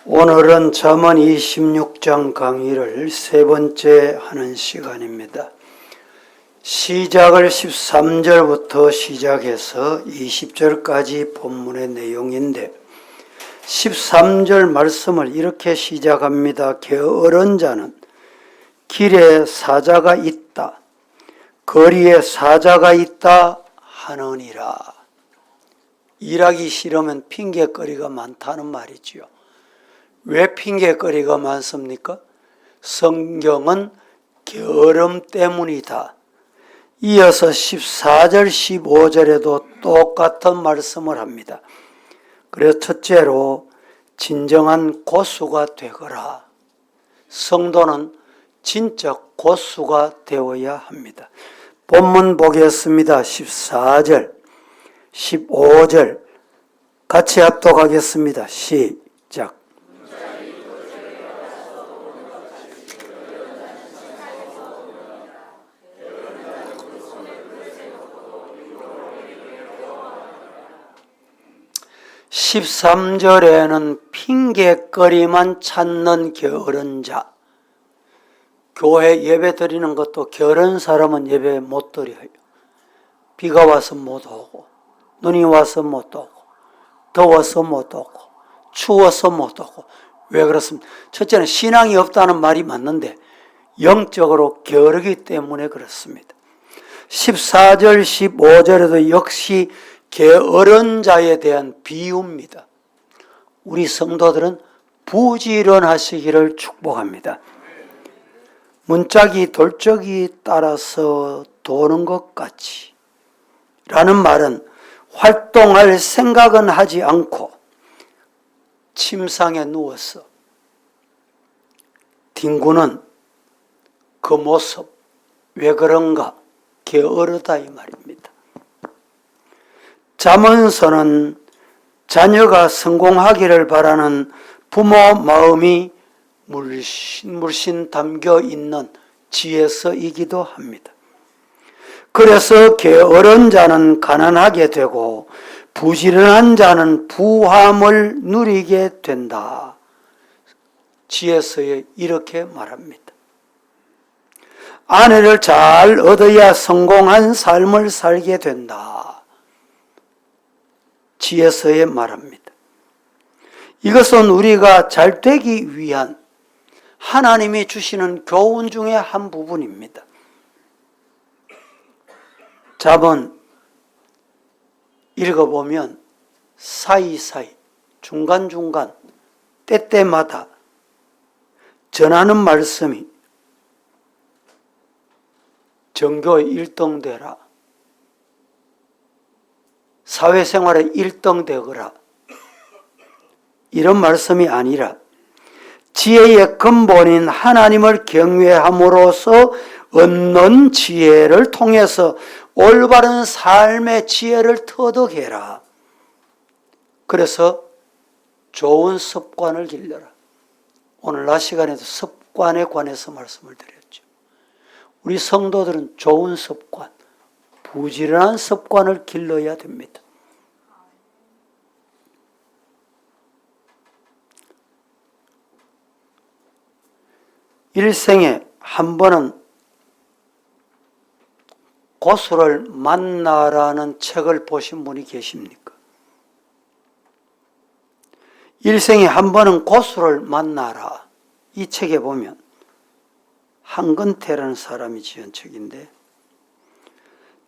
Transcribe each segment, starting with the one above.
오늘은 잠언 26장 강의를 세 번째 하는 시간입니다. 시작을 13절부터 시작해서 20절까지 본문의 내용인데 13절 말씀을 이렇게 시작합니다. 게으른 자는 길에 사자가 있다, 거리에 사자가 있다 하느니라. 일하기 싫으면 핑계거리가 많다는 말이지요. 왜 핑계거리가 많습니까? 성경은 게으름 때문이다. 이어서 14절 15절에도 똑같은 말씀을 합니다. 그래서 첫째로 진정한 고수가 되거라. 성도는 진짜 고수가 되어야 합니다. 본문 보겠습니다. 14절 15절 같이 합독하겠습니다. 시작. 13절에는 핑계거리만 찾는 게으른 자. 교회 예배 드리는 것도 게으른 사람은 예배 못 드려요. 비가 와서 못 오고, 눈이 와서 못 오고, 더워서 못 오고, 추워서 못 오고. 왜 그렇습니까? 첫째는 신앙이 없다는 말이 맞는데 영적으로 게으르기 때문에 그렇습니다. 14절 15절에도 역시 게으른 자에 대한 비유입니다. 우리 성도들은 부지런하시기를 축복합니다. 문짝이 돌적이 따라서 도는 것 같이 라는 말은 활동할 생각은 하지 않고 침상에 누워서 뒹구는 그 모습, 왜 그런가? 게으르다 이 말입니다. 잠언서는 자녀가 성공하기를 바라는 부모 마음이 물씬 담겨 있는 지혜서이기도 합니다. 그래서 게으른 자는 가난하게 되고 부지런한 자는 부함을 누리게 된다. 지혜서에 이렇게 말합니다. 아내를 잘 얻어야 성공한 삶을 살게 된다. 지혜서에 말합니다. 이것은 우리가 잘 되기 위한 하나님이 주시는 교훈 중에 한 부분입니다. 잠언 읽어보면 사이사이 중간중간 때때마다 전하는 말씀이 전교에 1등 되라, 사회생활에 1등 되거라, 이런 말씀이 아니라 지혜의 근본인 하나님을 경외함으로써 얻는 지혜를 통해서 올바른 삶의 지혜를 터득해라. 그래서 좋은 습관을 길러라. 오늘 낮 시간에도 습관에 관해서 말씀을 드렸죠. 우리 성도들은 좋은 습관, 부지런한 습관을 길러야 됩니다. 일생에 한 번은 고수를 만나라는 책을 보신 분이 계십니까? 일생에 한 번은 고수를 만나라. 이 책에 보면 한근태라는 사람이 지은 책인데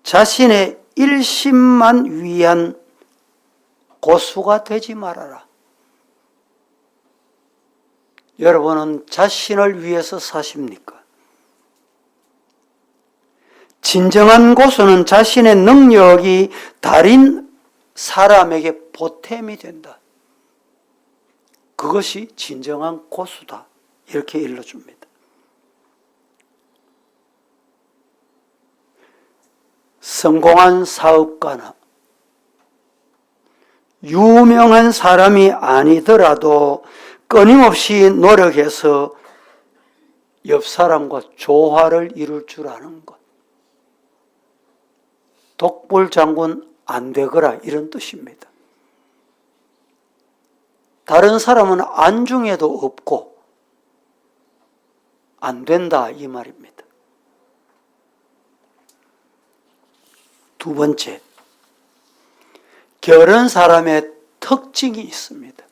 자신의 일심만 위한 고수가 되지 말아라. 여러분은 자신을 위해서 사십니까? 진정한 고수는 자신의 능력이 다른 사람에게 보탬이 된다. 그것이 진정한 고수다. 이렇게 일러줍니다. 성공한 사업가나 유명한 사람이 아니더라도 끊임없이 노력해서 옆 사람과 조화를 이룰 줄 아는 것. 독불장군 안 되거라 이런 뜻입니다. 다른 사람은 안중에도 없고 안 된다 이 말입니다. 두 번째, 게으른 사람의 특징이 있습니다.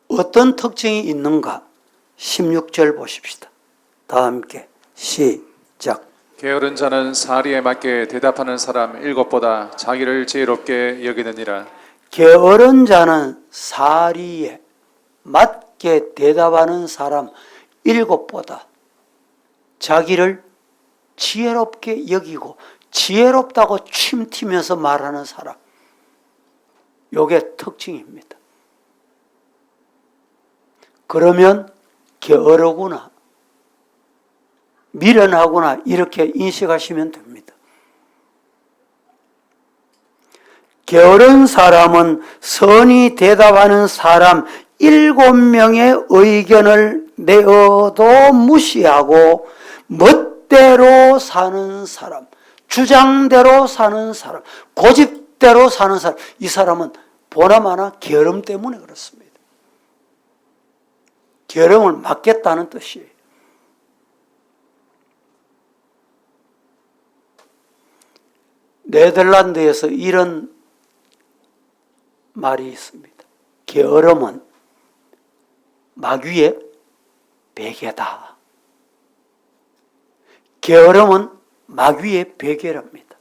어떤 특징이 있는가? 16절 보십시다. 다 함께 시작. 게으른 자는 사리에 맞게 대답하는 사람 7보다 자기를 지혜롭게 여기느니라. 게으른 자는 사리에 맞게 대답하는 사람 7보다 자기를 지혜롭게 여기고 지혜롭다고 침튀면서 말하는 사람, 요게 특징입니다. 그러면 게으르구나, 미련하구나 이렇게 인식하시면 됩니다. 게으른 사람은 선히 대답하는 사람 7명의 의견을 내어도 무시하고 멋대로 사는 사람, 주장대로 사는 사람, 고집대로 사는 사람, 이 사람은 보나마나 게으름 때문에 그렇습니다. 게으름을 막겠다는 뜻이에요. 네덜란드에서 이런 말이 있습니다. 게으름은 마귀의 베개다. 게으름은 마귀의 베개랍니다.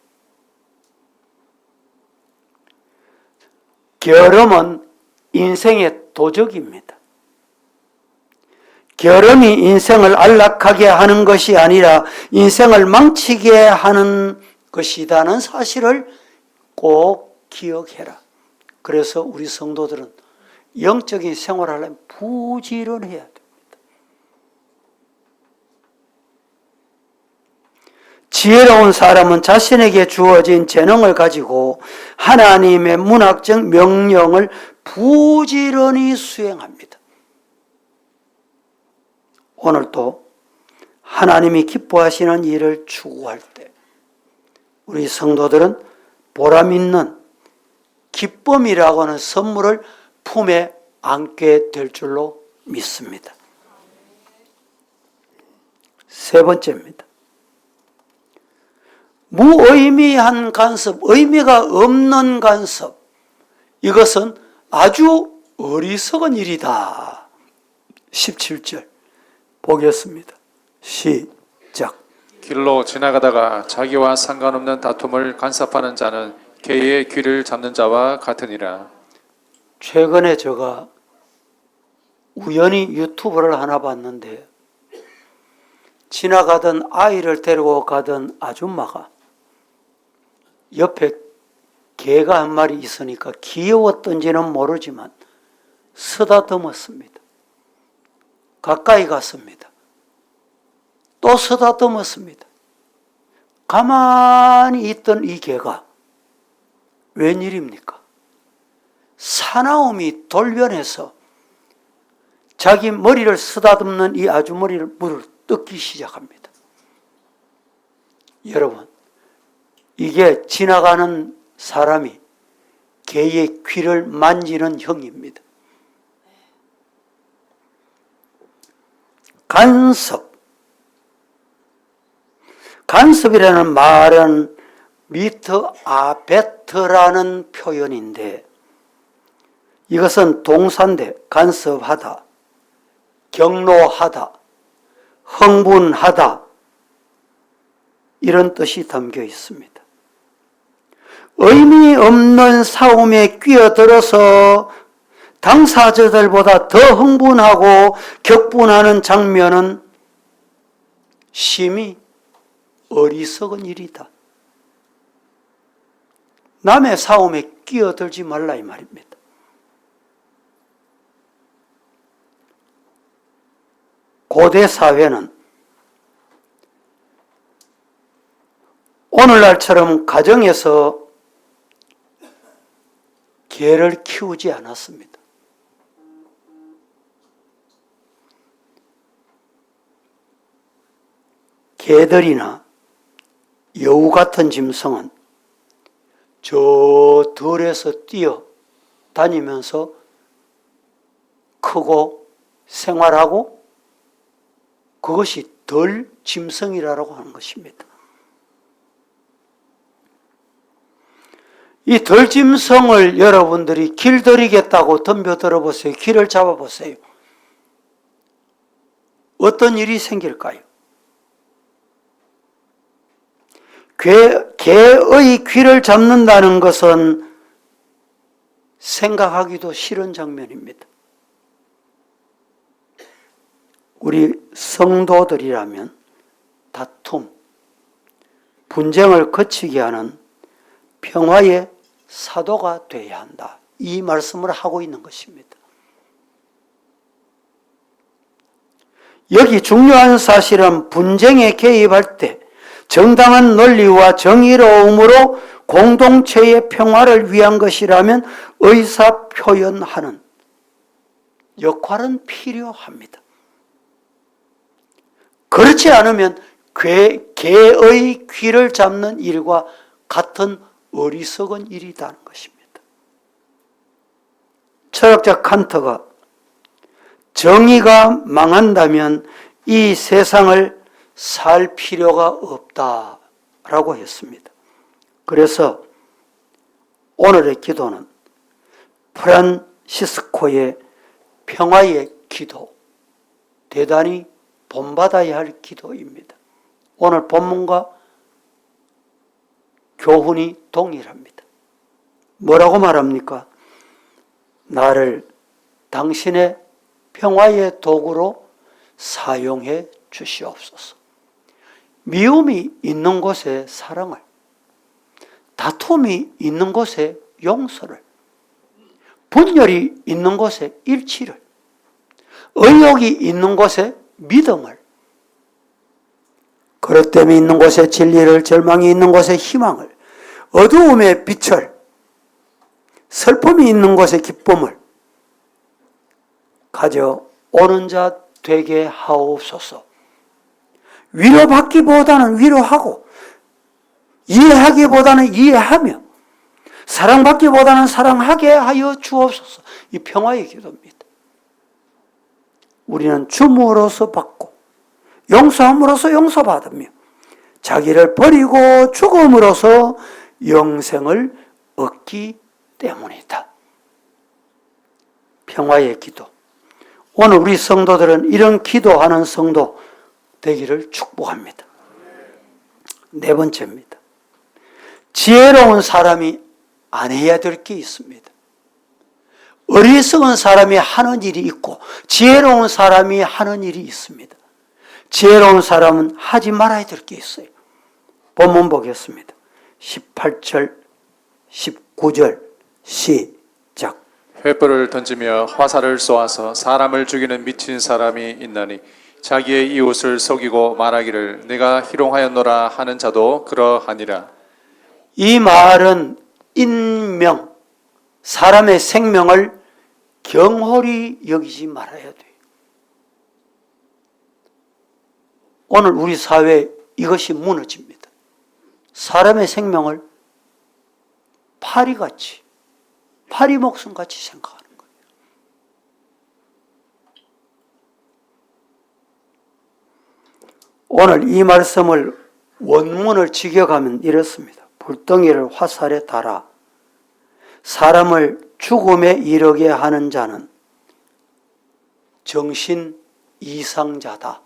게으름은 인생의 도적입니다. 게으름이 인생을 안락하게 하는 것이 아니라 인생을 망치게 하는 것이라는 사실을 꼭 기억해라. 그래서 우리 성도들은 영적인 생활을 하려면 부지런해야 됩니다. 지혜로운 사람은 자신에게 주어진 재능을 가지고 하나님의 문학적 명령을 부지런히 수행합니다. 오늘도 하나님이 기뻐하시는 일을 추구할 때 우리 성도들은 보람 있는 기쁨이라고 하는 선물을 품에 안게 될 줄로 믿습니다. 세 번째입니다. 무의미한 간섭, 의미가 없는 간섭, 이것은 아주 어리석은 일이다. 17절 보겠습니다. 시작. 길로 지나가다가 자기와 상관없는 다툼을 간섭하는 자는 개의 귀를 잡는 자와 같으니라. 최근에 제가 우연히 유튜브를 하나 봤는데 지나가던 아이를 데리고 가던 아줌마가 옆에 개가 한 마리 있으니까 귀여웠던지는 모르지만 쓰다듬었습니다. 가까이 갔습니다. 또 쓰다듬었습니다. 가만히 있던 이 개가 웬일입니까? 사나움이 돌변해서 자기 머리를 쓰다듬는 이 아주머니를 물을 뜯기 시작합니다. 여러분, 이게 지나가는 사람이 개의 귀를 만지는 형입니다. 간섭. 간섭이라는 말은 미터 아베트라는 표현인데 이것은 동사인데 간섭하다, 경로하다, 흥분하다 이런 뜻이 담겨 있습니다. 의미 없는 싸움에 끼어들어서 당사자들보다 더 흥분하고 격분하는 장면은 심히 어리석은 일이다. 남의 싸움에 끼어들지 말라 이 말입니다. 고대 사회는 오늘날처럼 가정에서 개를 키우지 않았습니다. 개들이나 여우 같은 짐승은 저 들에서 뛰어 다니면서 크고 생활하고 그것이 덜 짐승이라고 하는 것입니다. 이 덜 짐승을 여러분들이 길들이겠다고 덤벼들어 보세요. 길을 잡아보세요. 어떤 일이 생길까요? 개의 귀를 잡는다는 것은 생각하기도 싫은 장면입니다. 우리 성도들이라면 다툼, 분쟁을 거치게 하는 평화의 사도가 되어야 한다. 이 말씀을 하고 있는 것입니다. 여기 중요한 사실은 분쟁에 개입할 때 정당한 논리와 정의로움으로 공동체의 평화를 위한 것이라면 의사표현하는 역할은 필요합니다. 그렇지 않으면 개의 귀를 잡는 일과 같은 어리석은 일이라는 것입니다. 철학자 칸트가 정의가 망한다면 이 세상을 살 필요가 없다라고 했습니다. 그래서 오늘의 기도는 프란시스코의 평화의 기도, 대단히 본받아야 할 기도입니다. 오늘 본문과 교훈이 동일합니다. 뭐라고 말합니까? 나를 당신의 평화의 도구로 사용해 주시옵소서. 미움이 있는 곳에 사랑을, 다툼이 있는 곳에 용서를, 분열이 있는 곳에 일치를, 의욕이 있는 곳에 믿음을, 그릇됨이 있는 곳에 진리를, 절망이 있는 곳에 희망을, 어두움에 빛을, 슬픔이 있는 곳에 기쁨을 가져오는 자 되게 하옵소서. 위로받기보다는 위로하고, 이해하기보다는 이해하며, 사랑받기보다는 사랑하게 하여 주옵소서. 이 평화의 기도입니다. 우리는 줌으로써 받고 용서함으로써 용서받으며 자기를 버리고 죽음으로써 영생을 얻기 때문이다. 평화의 기도. 오늘 우리 성도들은 이런 기도하는 성도 되기를 축복합니다. 네 번째입니다. 지혜로운 사람이 안 해야 될 게 있습니다. 어리석은 사람이 하는 일이 있고 지혜로운 사람이 하는 일이 있습니다. 지혜로운 사람은 하지 말아야 될 게 있어요. 본문 보겠습니다. 18절, 19절 시작. 횃불을 던지며 화살을 쏘아서 사람을 죽이는 미친 사람이 있나니 자기의 이웃을 속이고 말하기를 내가 희롱하였노라 하는 자도 그러하니라. 이 말은 인명, 사람의 생명을 경홀히 여기지 말아야 돼요. 오늘 우리 사회에 이것이 무너집니다. 사람의 생명을 파리같이, 파리 목숨같이 생각하는 거예요. 오늘 이 말씀을 원문을 직역하면 이렇습니다. 불덩이를 화살에 달아 사람을 죽음에 이르게 하는 자는 정신 이상자다.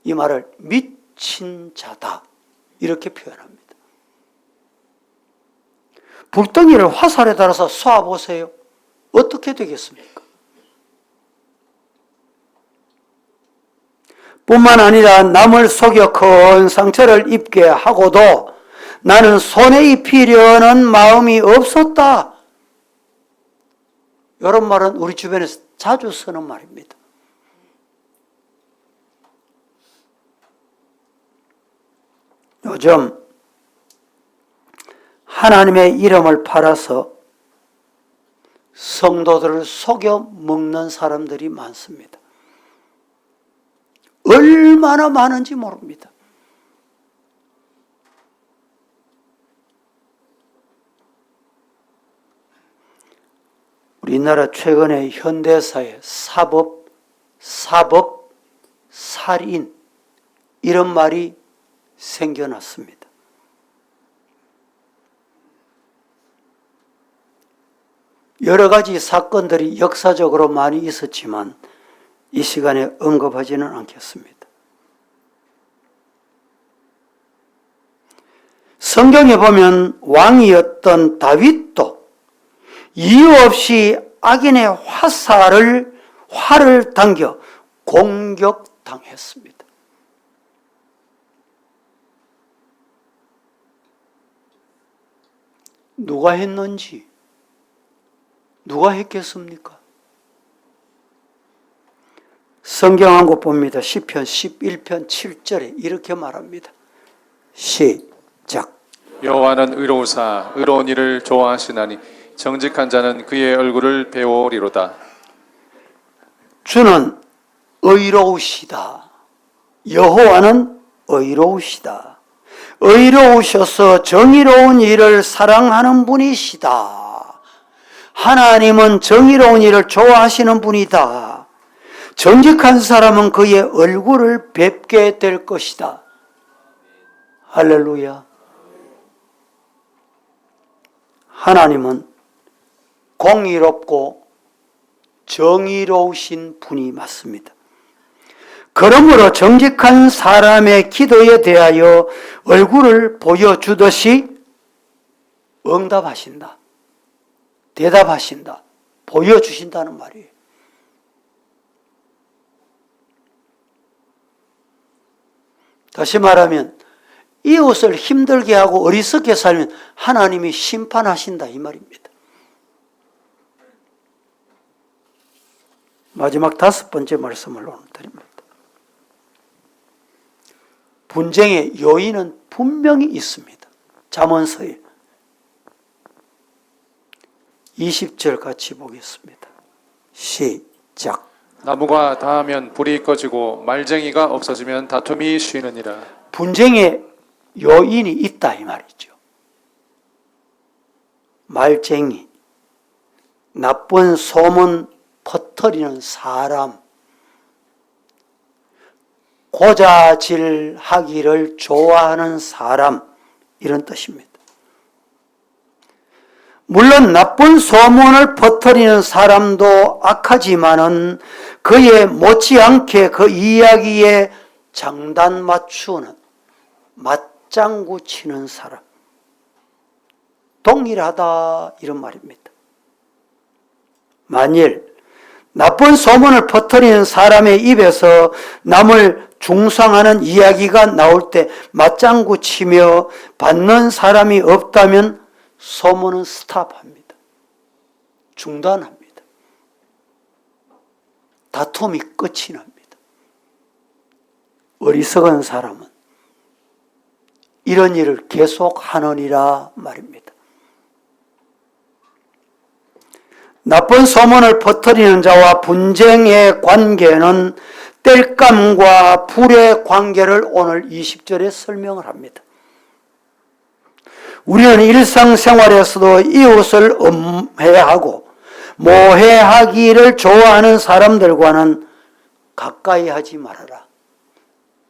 이 말을 미친 자다. 이렇게 표현합니다. 불덩이를 화살에 달아서 쏴보세요. 어떻게 되겠습니까? 뿐만 아니라 남을 속여 큰 상처를 입게 하고도 나는 손에 입히려는 마음이 없었다. 이런 말은 우리 주변에서 자주 쓰는 말입니다. 요즘 하나님의 이름을 팔아서 성도들을 속여 먹는 사람들이 많습니다. 얼마나 많은지 모릅니다. 우리나라 최근에 현대사에 사법, 살인 이런 말이 생겨났습니다. 여러 가지 사건들이 역사적으로 많이 있었지만 이 시간에 언급하지는 않겠습니다. 성경에 보면 왕이었던 다윗도 이유 없이 악인의 활을 당겨 공격당했습니다. 누가 했는지, 누가 했겠습니까? 성경 한 곳 봅니다. 시편 11편 7절에 이렇게 말합니다. 시작. 여호와는 의로우사 의로운 일을 좋아하시나니 정직한 자는 그의 얼굴을 배우리로다. 주는 의로우시다. 여호와는 의로우시다. 의로우셔서 정의로운 일을 사랑하는 분이시다. 하나님은 정의로운 일을 좋아하시는 분이다. 정직한 사람은 그의 얼굴을 뵙게 될 것이다. 할렐루야. 하나님은 공의롭고 정의로우신 분이 맞습니다. 그러므로 정직한 사람의 기도에 대하여 얼굴을 보여주듯이 응답하신다. 대답하신다. 보여주신다는 말이에요. 다시 말하면 이웃을 힘들게 하고 어리석게 살면 하나님이 심판하신다 이 말입니다. 마지막 5번째 말씀을 오늘 드립니다. 분쟁의 요인은 분명히 있습니다. 잠언서에 20절 같이 보겠습니다. 시작. 나무가 닿으면 불이 꺼지고 말쟁이가 없어지면 다툼이 쉬느니라. 분쟁의 요인이 있다 이 말이죠. 말쟁이, 나쁜 소문 퍼뜨리는 사람, 고자질하기를 좋아하는 사람 이런 뜻입니다. 물론 나쁜 소문을 퍼뜨리는 사람도 악하지만은 그에 못지않게 그 이야기에 장단 맞추는 맞장구 치는 사람 동일하다 이런 말입니다. 만일 나쁜 소문을 퍼뜨리는 사람의 입에서 남을 중상하는 이야기가 나올 때 맞장구 치며 받는 사람이 없다면 소문은 스탑합니다. 중단합니다. 다툼이 끝이 납니다. 어리석은 사람은 이런 일을 계속하느니라 말입니다. 나쁜 소문을 퍼뜨리는 자와 분쟁의 관계는 땔감과 불의 관계를 오늘 20절에 설명을 합니다. 우리는 일상생활에서도 이웃을 음해하고 모해하기를 좋아하는 사람들과는 가까이 하지 말아라.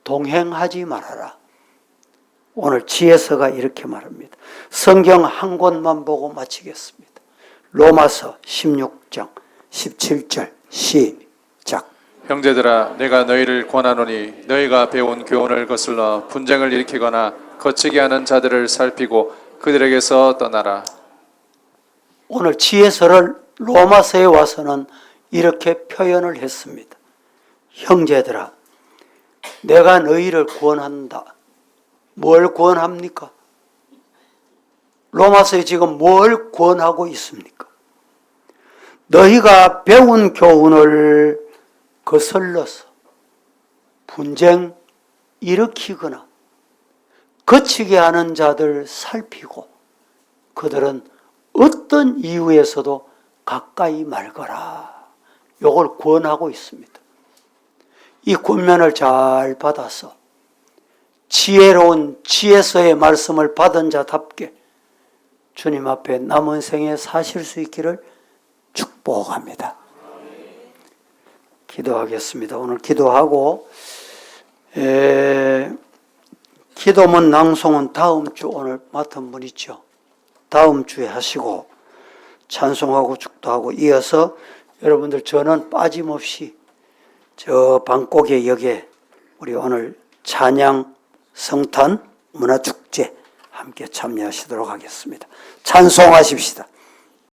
동행하지 말아라. 오늘 지혜서가 이렇게 말합니다. 성경 한 곳만 보고 마치겠습니다. 로마서 16장 17절 시작. 형제들아 내가 너희를 권하노니 너희가 배운 교훈을 거슬러 분쟁을 일으키거나 거치게 하는 자들을 살피고 그들에게서 떠나라. 오늘 지혜서를 로마서에 와서는 이렇게 표현을 했습니다. 형제들아 내가 너희를 권한다. 뭘 권합니까? 로마서에 지금 뭘 권하고 있습니까? 너희가 배운 교훈을 거슬러서 분쟁 일으키거나 거치게 하는 자들 살피고 그들은 어떤 이유에서도 가까이 말거라. 이걸 권하고 있습니다. 이 권면을 잘 받아서 지혜로운 지혜서의 말씀을 받은 자답게 주님 앞에 남은 생에 사실 수 있기를 축복합니다. 기도하겠습니다. 오늘 기도하고 기도문 낭송은 다음 주 오늘 맡은 분 있죠. 다음 주에 하시고 찬송하고 축도하고 이어서 여러분들 저는 빠짐없이 저 방콕의 역에 우리 오늘 찬양 성탄 문화축제 함께 참여하시도록 하겠습니다. 찬송하십시다.